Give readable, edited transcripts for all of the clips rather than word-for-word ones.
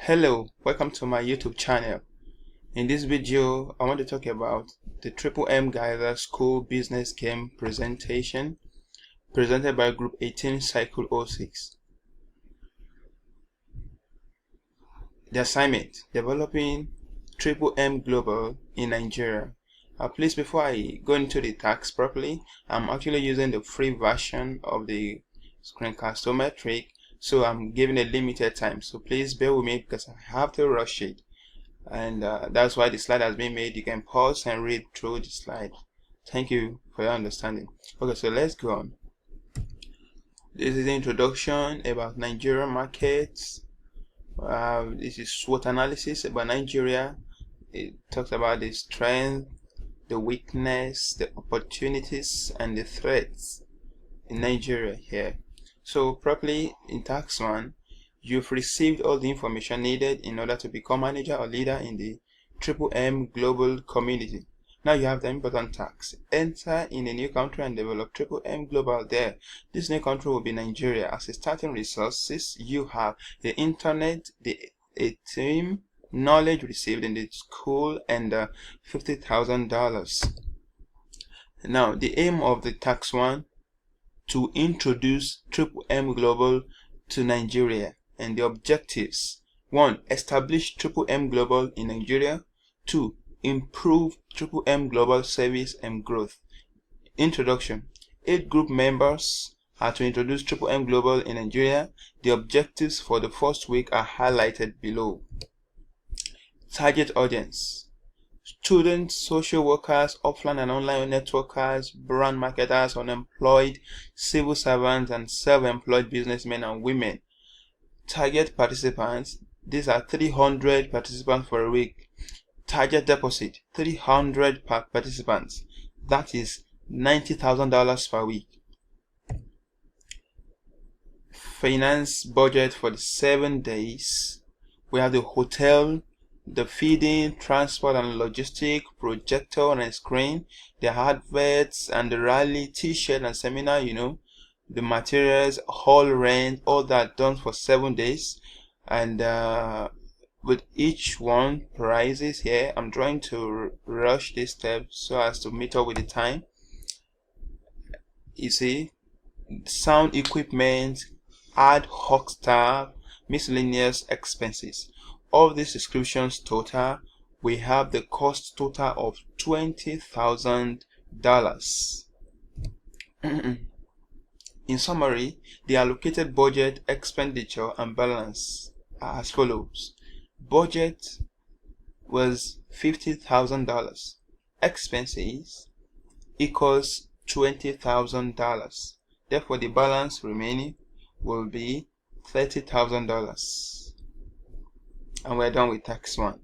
Hello, welcome to my YouTube channel. In this video, I want to talk about the Triple M Geyser School Business Game presentation presented by Group 18 Cycle 06. The assignment, developing Triple M Global in Nigeria. Please, before I go into the task properly, I'm actually using the free version of the Screencast-O-Metric, so I'm giving a limited time. So please bear with me because I have to rush it. And that's why the slide has been made. You can pause and read through the slide. Thank you for your understanding. Okay, so let's go on. This is the introduction about Nigerian markets. This is SWOT analysis about Nigeria. It talks about the strength, the weakness, the opportunities, and the threats in Nigeria here. So properly in task 1, you've received all the information needed in order to become manager or leader in the Triple M Global community. Now you have the important tasks. Enter in a new country and develop Triple M Global there. This new country will be Nigeria. As a starting resources, you have the internet, a team, knowledge received in the school, and $50,000. Now the aim of the task 1, to introduce Triple M Global to Nigeria, and the objectives: 1. Establish Triple M Global in Nigeria. 2. Improve Triple M Global service and growth. Introduction. 8 group members are to introduce Triple M Global in Nigeria. The objectives for the first week are highlighted below. Target audience: students, social workers, offline and online networkers, brand marketers, unemployed, civil servants, and self-employed businessmen and women. Target participants: these are 300 participants for a week. Target deposit: 300 per participants. That is $90,000 per week. Finance budget for the 7 days. We have the hotel, the feeding, transport and logistic, projector and a screen, the adverts and the rally, t-shirt and seminar, the materials, hall rent, all that done for 7 days. And with each one prices here, I'm trying to rush this step so as to meet up with the time. You see, sound equipment, ad hoc staff, miscellaneous expenses. All these descriptions total, we have the cost total of $20,000. In summary, the allocated budget, expenditure, and balance are as follows. Budget was $50,000. Expenses equals $20,000. Therefore, the balance remaining will be $30,000. And we're done with task 1.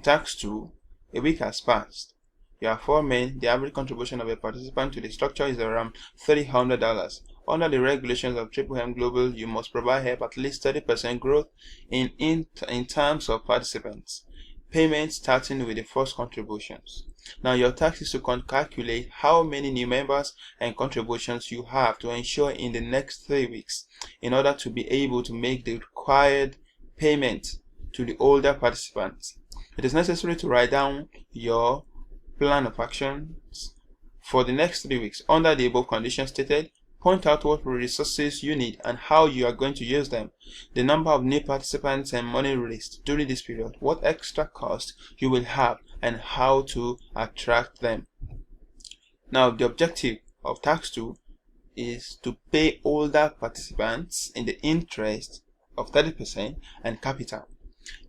Task 2, a week has passed. You have 4 men. The average contribution of a participant to the structure is around $300. Under the regulations of Triple M Global, you must provide help at least 30% growth in terms of participants. Payment starting with the first contributions. Now your task is to calculate how many new members and contributions you have to ensure in the next 3 weeks in order to be able to make the required payment to the older participants. It is necessary to write down your plan of actions for the next 3 weeks. Under the above conditions stated, point out what resources you need and how you are going to use them, the number of new participants and money raised during this period, what extra cost you will have, and how to attract them. Now, the objective of task 2 is to pay older participants in the interest of 30% and capital.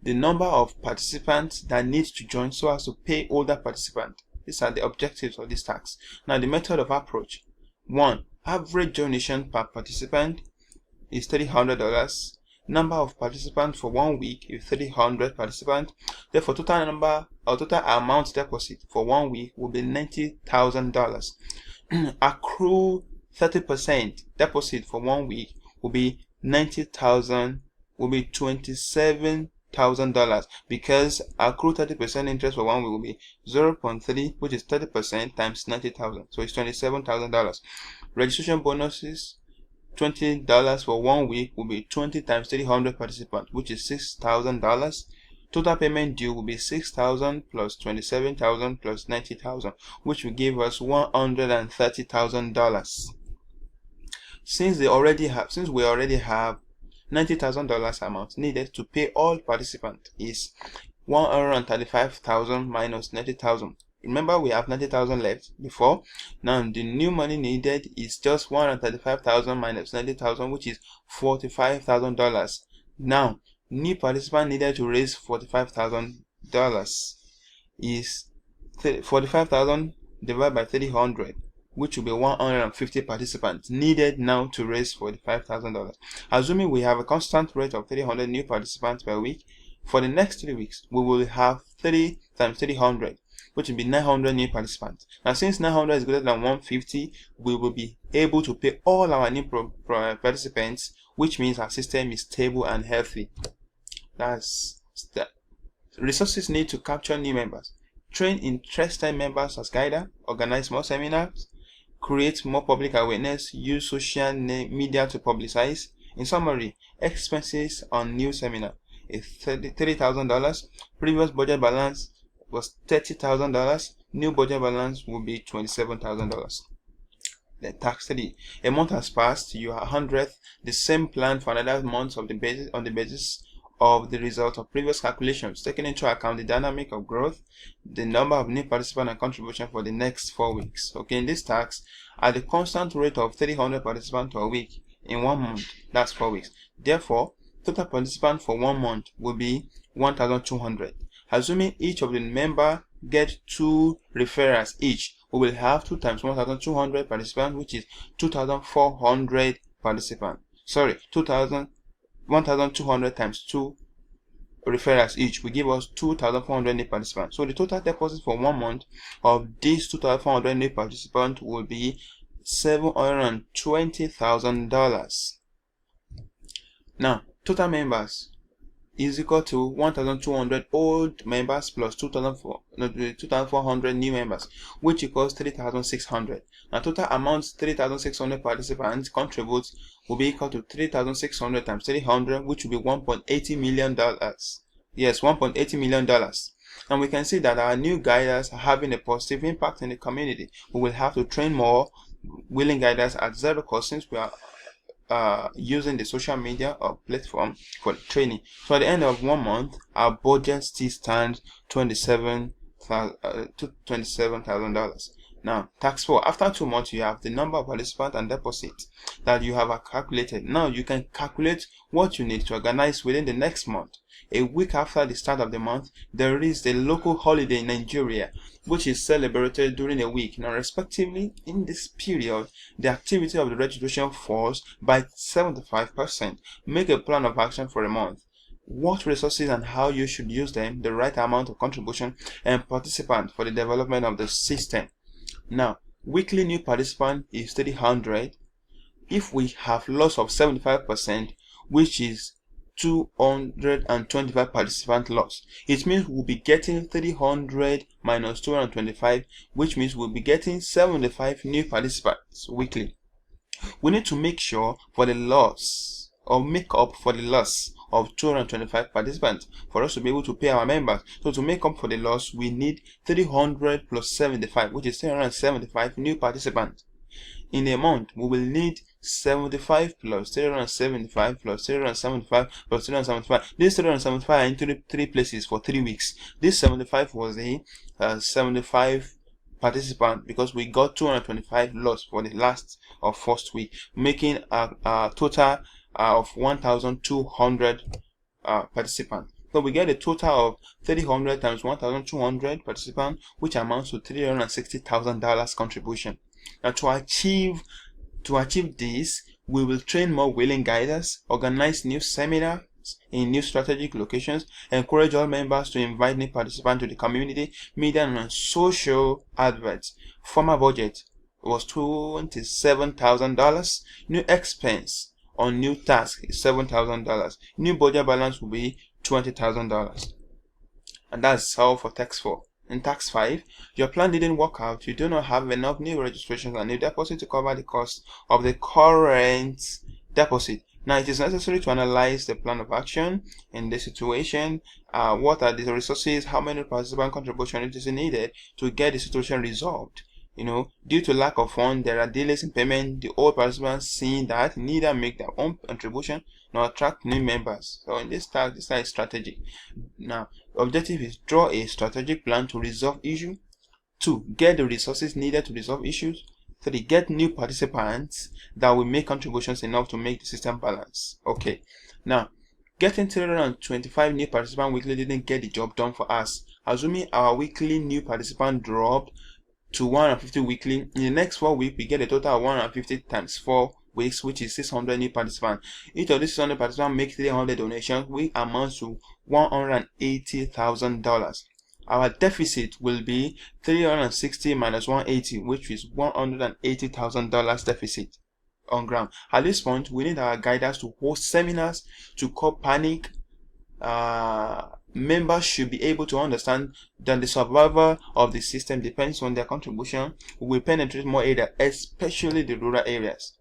The number of participants that need to join so as to pay older participants. These are the objectives of this task. Now, the method of approach. 1. Average donation per participant is $300. Number of participants for 1 week is 300 participants. Therefore, total number or total amount deposit for 1 week will be $90,000. Accrue 30% deposit for 1 week will be $90,000. Will be $27,000 because accrue 30% interest for 1 week will be 0.3, which is 30% times 90,000, so it's $27,000. Registration bonuses $20 for 1 week will be 20 times 300 participants, which is $6,000. Total payment due will be $6,000 plus $27,000 plus $90,000, which will give us $130,000. Since we already have $90,000 amount needed to pay all participants is $135,000 minus $90,000. Remember, we have $90,000 left before. Now the new money needed is just $135,000 minus $90,000, which is $45,000. Now new participant needed to raise $45,000 is 45,000 divided by 300, which will be 150 participants needed now to raise $45,000. Assuming we have a constant rate of 300 new participants per week, for the next 3 weeks we will have 30 times 300, which will be 900 new participants. Now since 900 is greater than 150, we will be able to pay all our new participants, which means our system is stable and healthy. That's that. Resources need to capture new members, train interested members as guider, organize more seminars, create more public awareness, use social media to publicize. In summary, expenses on new seminar is $30,000. Previous budget balance was $30,000. New budget balance will be $27,000. Then tax 3. A month has passed. You are 100th. The same plan for another month on the basis of the result of previous calculations, taking into account the dynamic of growth, the number of new participants and contribution for the next 4 weeks. Okay, in this tax, at the constant rate of 300 participants per week in 1 month, that's 4 weeks. Therefore, total participants for 1 month will be 1,200. Assuming each of the member get 2 referrals each, we will have 2 times 1,200 participants, which is 2,400 participants. Sorry, 1,200 times 2 referrals each will give us 2,400 new participants. So the total deposit for 1 month of these 2,400 new participants will be $720,000. Now, total members is equal to 1,200 old members plus 2,400 new members, which equals 3,600. Now, total amount 3,600 participants contribute will be equal to 3,600 times 300, which will be $1.80 million. Yes, $1.80 million. And we can see that our new guiders are having a positive impact in the community. We will have to train more willing guiders at zero cost, since we are using the social media or platform for the training. So at the end of 1 month, our budget still stands $27,000. Now, tax 4. After 2 months, you have the number of participants and deposits that you have calculated. Now you can calculate what you need to organize within the next month. A week after the start of the month, there is the local holiday in Nigeria, which is celebrated during a week. Now, respectively, in this period, the activity of the registration falls by 75%. Make a plan of action for a month. What resources and how you should use them, the right amount of contribution and participant for the development of the system. Now, weekly new participant is 300. If we have loss of 75%, which is 225 participant loss, it means we'll be getting 300 minus 225, which means we'll be getting 75 new participants weekly. We need to make sure for the loss, or make up for the loss of 225 participants for us to be able to pay our members. So to make up for the loss, we need 300 plus 75, which is 375 new participants. In a month, we will need 75 plus 375 plus 375 plus 375. These 375 are into 3 places for 3 weeks. This 75 was the 75 participant, because we got 225 lost for the last or first week, making a total of 1,200 participants. So we get a total of 300 times 1,200 participants, which amounts to $360,000 contribution. Now to achieve this, we will train more willing guiders, organize new seminars in new strategic locations, encourage all members to invite new participants to the community, media and social adverts. Former budget was $27,000. New expense on new task is $7,000. New budget balance will be $20,000. And that's all for tax 4. In tax 5, your plan didn't work out, you do not have enough new registrations and new deposit to cover the cost of the current deposit. Now, it is necessary to analyze the plan of action in this situation. What are the resources? How many participant contributions is needed to get the situation resolved? Due to lack of funds, there are delays in payment. The old participants seeing that neither make their own contribution nor attract new members. So in this task, this is strategic. Now, objective is draw a strategic plan to resolve issue. 2, get the resources needed to resolve issues. 3, get new participants that will make contributions enough to make the system balance. Okay, now getting 325 new participants weekly didn't get the job done for us. Assuming our weekly new participant dropped to 150 weekly, in the next 4 weeks we get a total of 150 times 4 weeks, which is 600 new participants. Each of these 600 participants make 300 donations, which amounts to $180,000. Our deficit will be 360 minus 180, which is $180,000 deficit on ground. At this point, we need our guidance to host seminars to curb panic. Members should be able to understand that the survival of the system depends on their contribution. We will penetrate more areas, especially the rural areas.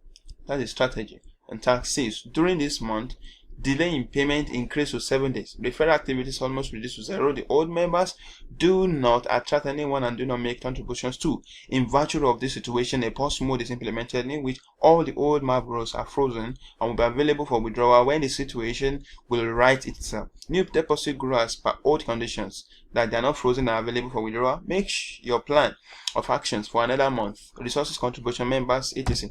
That is strategy. And tax 6, during this month, delay in payment increased to 7 days. Referral activities almost reduced to 0. The old members do not attract anyone and do not make contributions to. In virtue of this situation, a pause mode is implemented in which all the old Marlboros are frozen and will be available for withdrawal when the situation will right itself. New deposit grow as per old conditions that they are not frozen and available for withdrawal. Make your plan of actions for another month. Resources, contribution, members, etc.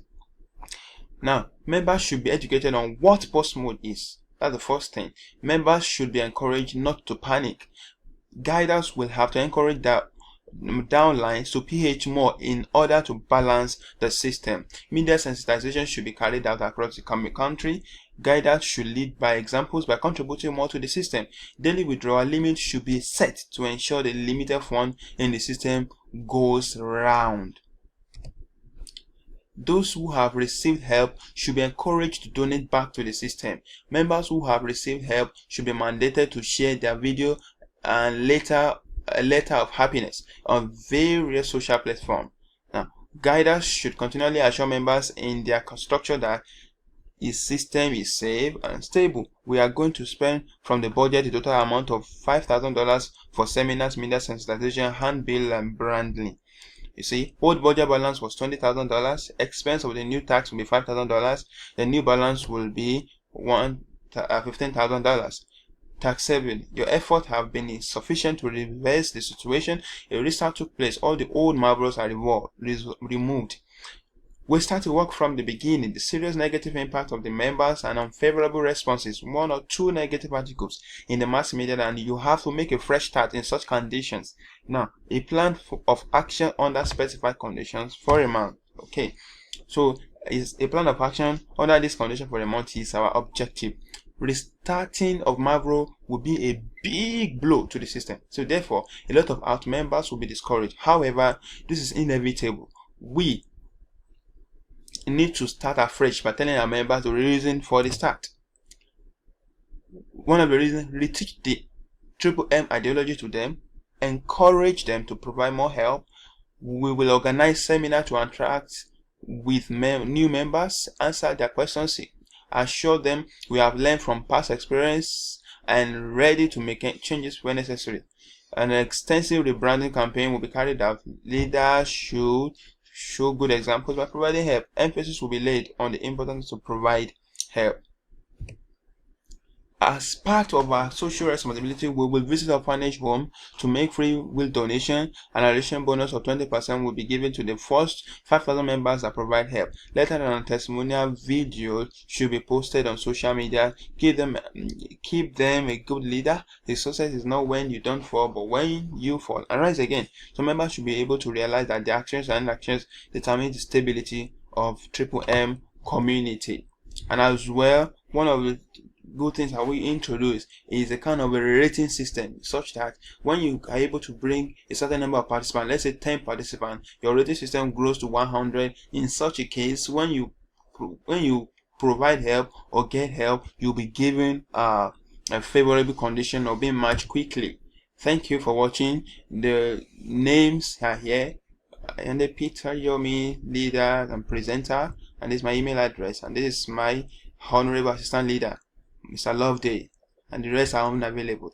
Now, members should be educated on what pause mode is. That's the first thing. Members should be encouraged not to panic. Guidance will have to encourage the downlines to PH more in order to balance the system. Media sensitization should be carried out across the country. Guidance should lead by examples by contributing more to the system. Daily withdrawal limits should be set to ensure the limited fund in the system goes round. Those who have received help should be encouraged to donate back to the system. Members who have received help should be mandated to share their video and a letter of happiness on various social platforms. Now, guidance should continually assure members in their structure that his system is safe and stable. We are going to spend from the budget the total amount of $5,000 for seminars, media sensitization, handbill, and branding. You see, old budget balance was $20,000. Expense of the new tax will be $5,000. The new balance will be $15,000. Tax 7. Your efforts have been insufficient to reverse the situation. A restart took place. All the old Marlboros are removed. We start to work from the beginning. The serious negative impact of the members and unfavorable responses, 1 or 2 negative articles in the mass media, and you have to make a fresh start in such conditions. Now, a plan of action under specified conditions for a month. Okay, so is a plan of action under this condition for a month is our objective. Restarting of Marlboro will be a big blow to the system. So therefore, a lot of our members will be discouraged. However, this is inevitable. We need to start afresh by telling our members the reason for the start. One of the reasons, reteach the M ideology to them, encourage them to provide more help. We will organize seminars to interact with new members, answer their questions, assure them we have learned from past experience and ready to make changes when necessary. An extensive rebranding campaign will be carried out. Leaders should show good examples by providing help. Emphasis will be laid on the importance to provide help. As part of our social responsibility, we will visit orphanage home to make free will donation. An additional bonus of 20% will be given to the first 5,000 members that provide help. Letter and testimonial videos should be posted on social media. Keep them a good leader. The success is not when you don't fall, but when you fall and rise again. So members should be able to realize that the actions and inactions determine the stability of M community. And as well, one of the good things that we introduce is a kind of a rating system, such that when you are able to bring a certain number of participants, let's say 10 participants, your rating system grows to 100. In such a case, when you provide help or get help, you'll be given a favorable condition or being matched quickly. Thank you for watching. The names are here. I am the Peter Yomi, leader and presenter, and this is my email address, and this is my honorable assistant leader, Mr. Loveday, and the rest are unavailable.